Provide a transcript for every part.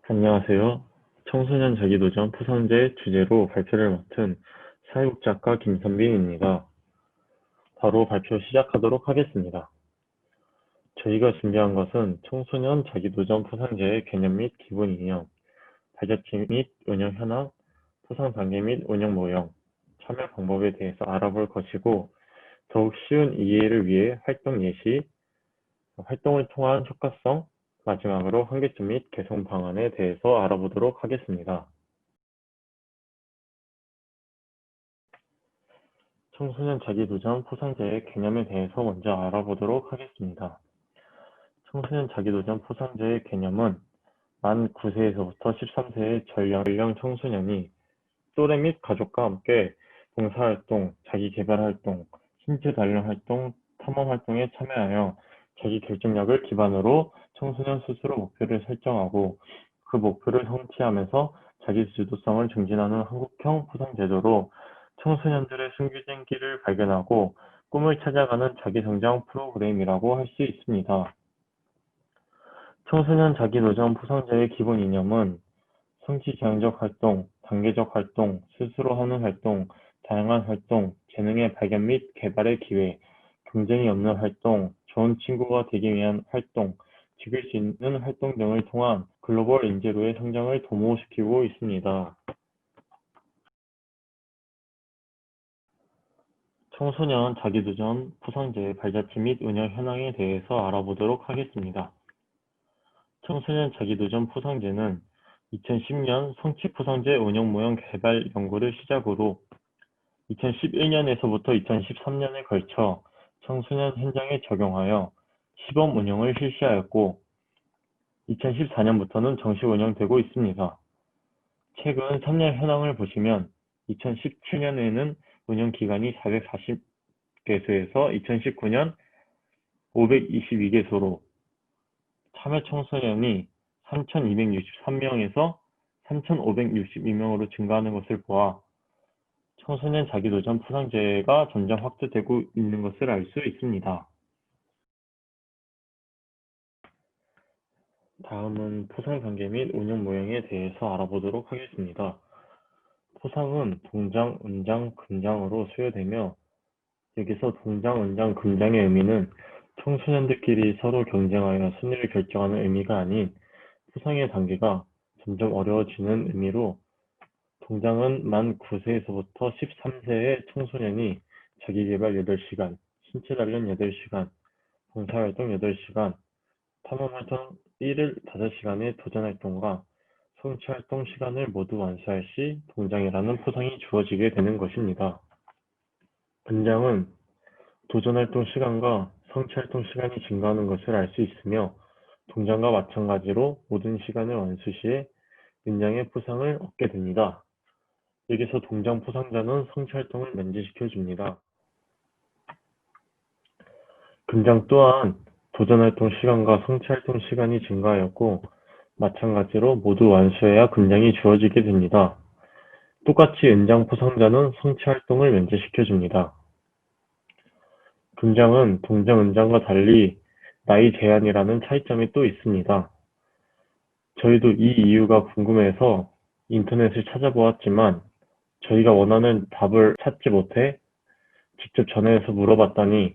안녕하세요. 청소년 자기도전 포상제 주제로 발표를 맡은 사회복지학과 김선빈입니다. 바로 발표 시작하도록 하겠습니다. 저희가 준비한 것은 청소년 자기도전 포상제의 개념 및 기본 이념, 발자취 및 운영 현황, 포상 단계 및 운영 모형, 참여 방법에 대해서 알아볼 것이고, 더욱 쉬운 이해를 위해 활동 예시, 활동을 통한 효과성, 마지막으로 한계점 및 개선 방안에 대해서 알아보도록 하겠습니다. 청소년 자기도전 포상제의 개념에 대해서 먼저 알아보도록 하겠습니다. 청소년 자기도전 포상제의 개념은 만 9세에서부터 13세의 전연령 청소년이 또래 및 가족과 함께 봉사활동, 자기개발활동, 신체 단련 활동, 탐험활동에 참여하여 자기 결정력을 기반으로 청소년 스스로 목표를 설정하고 그 목표를 성취하면서 자기 주도성을 증진하는 한국형 포상제도로 청소년들의 숨겨진 길을 발견하고 꿈을 찾아가는 자기성장 프로그램이라고 할 수 있습니다. 청소년 자기도전 포상제의 기본 이념은 성취지향적 활동, 단계적 활동, 스스로 하는 활동, 다양한 활동, 재능의 발견 및 개발의 기회, 경쟁이 없는 활동, 좋은 친구가 되기 위한 활동, 즐길 수 있는 활동 등을 통한 글로벌 인재로의 성장을 도모시키고 있습니다. 청소년 자기도전 포상제의 발자취 및 운영 현황에 대해서 알아보도록 하겠습니다. 청소년 자기도전 포상제는 2010년 성취포상제 운영 모형 개발 연구를 시작으로 2011년에서부터 2013년에 걸쳐 청소년 현장에 적용하여 시범 운영을 실시하였고 2014년부터는 정식 운영되고 있습니다. 최근 3년 현황을 보시면 2017년에는 운영 기간이 440개소에서 2019년 522개소로 참여 청소년이 3,263명에서 3,562명으로 증가하는 것을 보아 청소년 자기도전 포상제가 점점 확대되고 있는 것을 알 수 있습니다. 다음은 포상 단계 및 운영 모형에 대해서 알아보도록 하겠습니다. 포상은 동장, 은장, 금장으로 수여되며 여기서 동장, 은장, 금장의 의미는 청소년들끼리 서로 경쟁하여 순위를 결정하는 의미가 아닌 포상의 단계가 점점 어려워지는 의미로 동장은 만 9세에서부터 13세의 청소년이 자기계발 8시간, 신체 단련 8시간, 봉사활동 8시간, 탐험활동 1일 5시간의 도전활동과 성취활동 시간을 모두 완수할 시 동장이라는 포상이 주어지게 되는 것입니다. 은장은 도전활동 시간과 성취활동 시간이 증가하는 것을 알 수 있으며 동장과 마찬가지로 모든 시간을 완수 시에 은장의 포상을 얻게 됩니다. 여기서 동장 포상자는 성취활동을 면제시켜줍니다. 금장 또한 도전활동 시간과 성취활동 시간이 증가하였고 마찬가지로 모두 완수해야 금장이 주어지게 됩니다. 똑같이 은장 포상자는 성취활동을 면제시켜줍니다. 금장은 동장, 은장과 달리 나이 제한이라는 차이점이 또 있습니다. 저희도 이 이유가 궁금해서 인터넷을 찾아보았지만 저희가 원하는 답을 찾지 못해 직접 전화해서 물어봤더니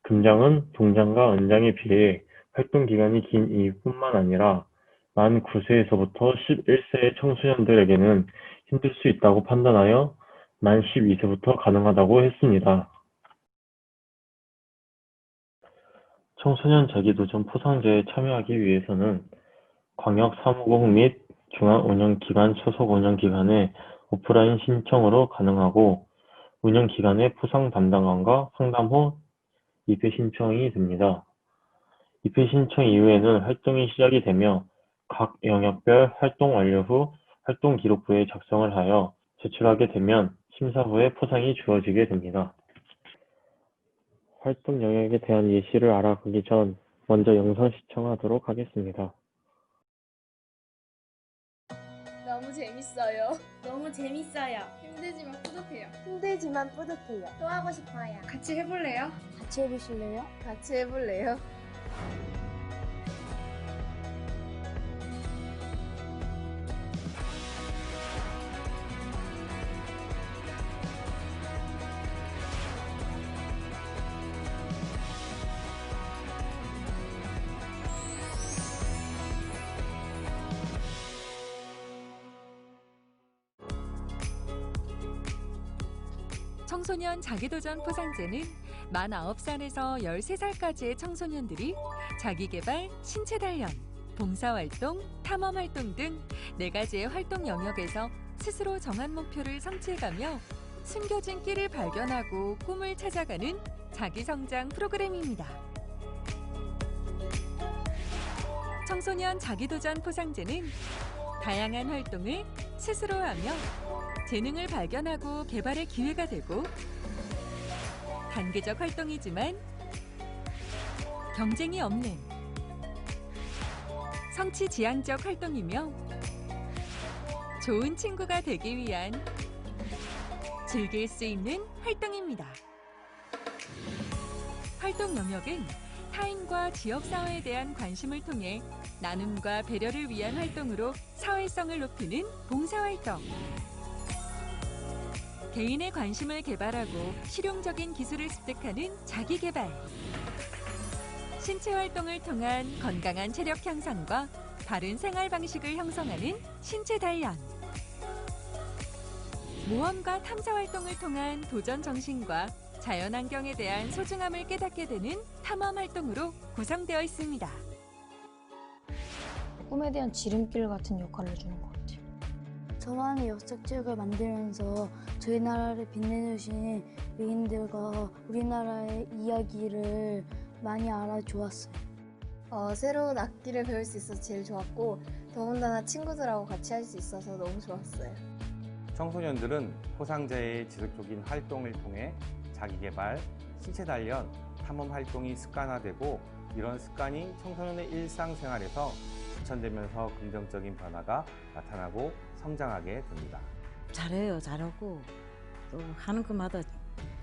금장은 동장과 은장에 비해 활동 기간이 긴 이유뿐만 아니라 만 9세에서부터 11세의 청소년들에게는 힘들 수 있다고 판단하여 만 12세부터 가능하다고 했습니다. 청소년 자기도전 포상제에 참여하기 위해서는 광역사무국 및 중앙운영기관 소속 운영기관에 오프라인 신청으로 가능하고 운영기관의 포상 담당관과 상담 후 입회 신청이 됩니다. 입회 신청 이후에는 활동이 시작이 되며 각 영역별 활동 완료 후 활동 기록부에 작성을 하여 제출하게 되면 심사 후에 포상이 주어지게 됩니다. 활동 영역에 대한 예시를 알아보기 전 먼저 영상 시청하도록 하겠습니다. 너무 재밌어요. 너무 재밌어요. 힘들지만 뿌듯해요. 힘들지만 뿌듯해요. 또 하고 싶어요. 같이 해볼래요? 같이 해보실래요? 같이 해볼래요? 청소년 자기도전 포상제는 만 9살에서 13살까지의 청소년들이 자기개발, 신체 단련, 봉사활동, 탐험활동 등 4가지의 활동 영역에서 스스로 정한 목표를 성취해가며 숨겨진 끼를 발견하고 꿈을 찾아가는 자기성장 프로그램입니다. 청소년 자기도전 포상제는 다양한 활동을 스스로 하며 재능을 발견하고 개발의 기회가 되고 단계적 활동이지만 경쟁이 없는 성취 지향적 활동이며 좋은 친구가 되기 위한 즐길 수 있는 활동입니다. 활동 영역은 타인과 지역사회에 대한 관심을 통해 나눔과 배려를 위한 활동으로 사회성을 높이는 봉사활동, 개인의 관심을 개발하고 실용적인 기술을 습득하는 자기개발, 신체활동을 통한 건강한 체력 향상과 바른 생활 방식을 형성하는 신체 단련, 모험과 탐사활동을 통한 도전 정신과 자연환경에 대한 소중함을 깨닫게 되는 탐험활동으로 구성되어 있습니다. 꿈에 대한 지름길 같은 역할을 주는 것 같아요. 저만의 역사책을 만들면서 저희 나라를 빛내주신 외인들과 우리나라의 이야기를 많이 알아주었어요. 새로운 악기를 배울 수 있어서 제일 좋았고 더군다나 친구들하고 같이 할 수 있어서 너무 좋았어요. 청소년들은 포상제의 지속적인 활동을 통해 자기개발, 신체 단련, 탐험 활동이 습관화되고 이런 습관이 청소년의 일상생활에서 실천되면서 긍정적인 변화가 나타나고 성장하게 됩니다. 잘해요. 잘하고 또 하는 것마다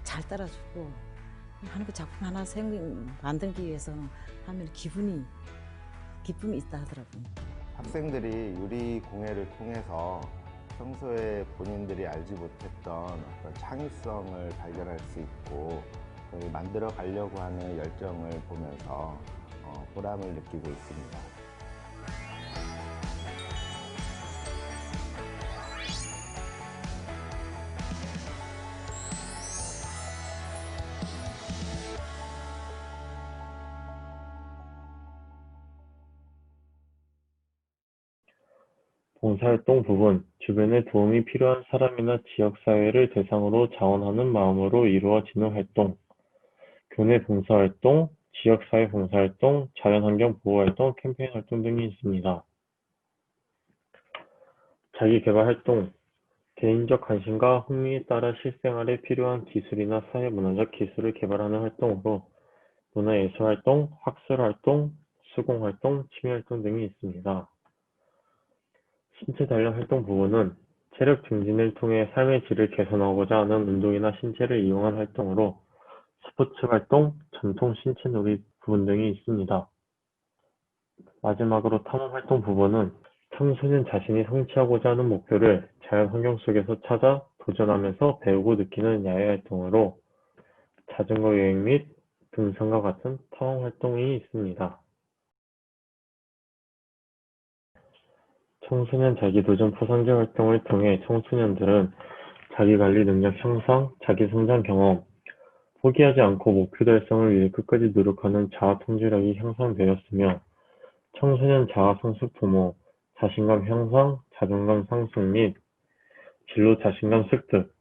잘 따라주고 하는 거 작품 하나 만들기 위해서는 하면 기쁨이 있다 하더라고요. 학생들이 유리 공예를 통해서 평소에 본인들이 알지 못했던 어떤 창의성을 발견할 수 있고 만들어 가려고 하는 열정을 보면서 보람을 느끼고 있습니다. 봉사활동 부분, 주변에 도움이 필요한 사람이나 지역사회를 대상으로 자원하는 마음으로 이루어지는 활동, 교내 봉사활동, 지역사회 봉사활동, 자연환경 보호활동, 캠페인 활동 등이 있습니다. 자기개발활동, 개인적 관심과 흥미에 따라 실생활에 필요한 기술이나 사회문화적 기술을 개발하는 활동으로 문화예술활동, 학술활동, 수공활동, 취미활동 등이 있습니다. 신체 단련 활동 부분은 체력 증진을 통해 삶의 질을 개선하고자 하는 운동이나 신체를 이용한 활동으로 스포츠 활동, 전통 신체 놀이 부분 등이 있습니다. 마지막으로 탐험 활동 부분은 청소년 자신이 성취하고자 하는 목표를 자연 환경 속에서 찾아 도전하면서 배우고 느끼는 야외 활동으로 자전거 여행 및 등산과 같은 탐험 활동이 있습니다. 청소년 자기도전 포상제 활동을 통해 청소년들은 자기관리 능력 향상, 자기성장 경험, 포기하지 않고 목표 달성을 위해 끝까지 노력하는 자아통제력이 향상되었으며 청소년 자아성숙 도모, 자신감 향상, 자존감 상승 및 진로 자신감 습득,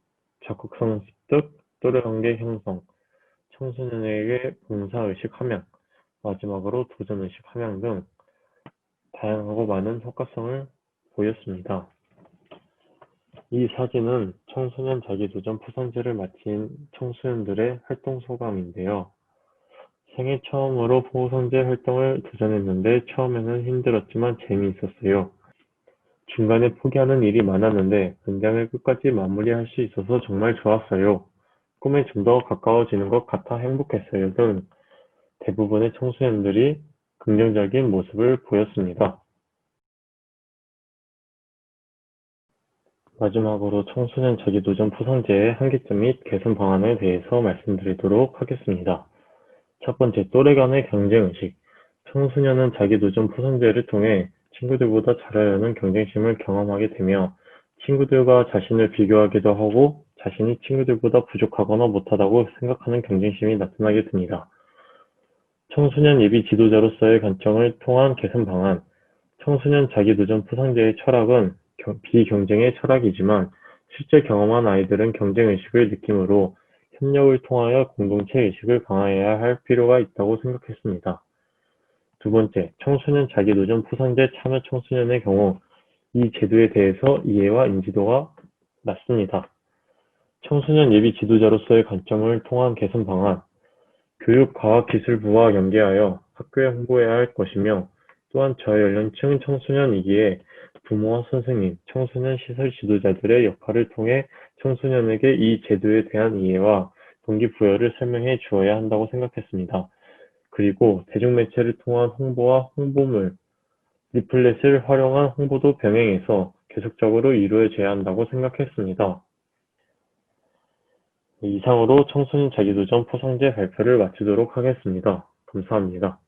적극성 습득, 또래관계 형성, 청소년에게 봉사의식 함양, 마지막으로 도전의식 함양 등 다양하고 많은 효과성을 보였습니다. 이 사진은 청소년 자기도전 포상제를 마친 청소년들의 활동 소감인데요. 생애 처음으로 포상제 활동을 도전했는데 처음에는 힘들었지만 재미있었어요. 중간에 포기하는 일이 많았는데 은장을 끝까지 마무리할 수 있어서 정말 좋았어요. 꿈에 좀 더 가까워지는 것 같아 행복했어요 등 대부분의 청소년들이 긍정적인 모습을 보였습니다. 마지막으로 청소년 자기도전 포상제의 한계점 및 개선 방안에 대해서 말씀드리도록 하겠습니다. 첫 번째, 또래 간의 경쟁의식. 청소년은 자기도전 포상제를 통해 친구들보다 잘하려는 경쟁심을 경험하게 되며 친구들과 자신을 비교하기도 하고 자신이 친구들보다 부족하거나 못하다고 생각하는 경쟁심이 나타나게 됩니다. 청소년 예비 지도자로서의 관점을 통한 개선 방안. 청소년 자기도전 포상제의 철학은 비경쟁의 철학이지만 실제 경험한 아이들은 경쟁의식을 느끼므로 협력을 통하여 공동체 의식을 강화해야 할 필요가 있다고 생각했습니다. 두 번째, 청소년 자기도전 포상제 참여 청소년의 경우 이 제도에 대해서 이해와 인지도가 낮습니다. 청소년 예비 지도자로서의 관점을 통한 개선 방안. 교육과학기술부와 연계하여 학교에 홍보해야 할 것이며 또한 저연령층 청소년이기에 부모와 선생님, 청소년 시설 지도자들의 역할을 통해 청소년에게 이 제도에 대한 이해와 동기부여를 설명해 주어야 한다고 생각했습니다. 그리고 대중매체를 통한 홍보와 홍보물, 리플렛을 활용한 홍보도 병행해서 계속적으로 이루어져야 한다고 생각했습니다. 이상으로 청소년 자기도전 포상제 발표를 마치도록 하겠습니다. 감사합니다.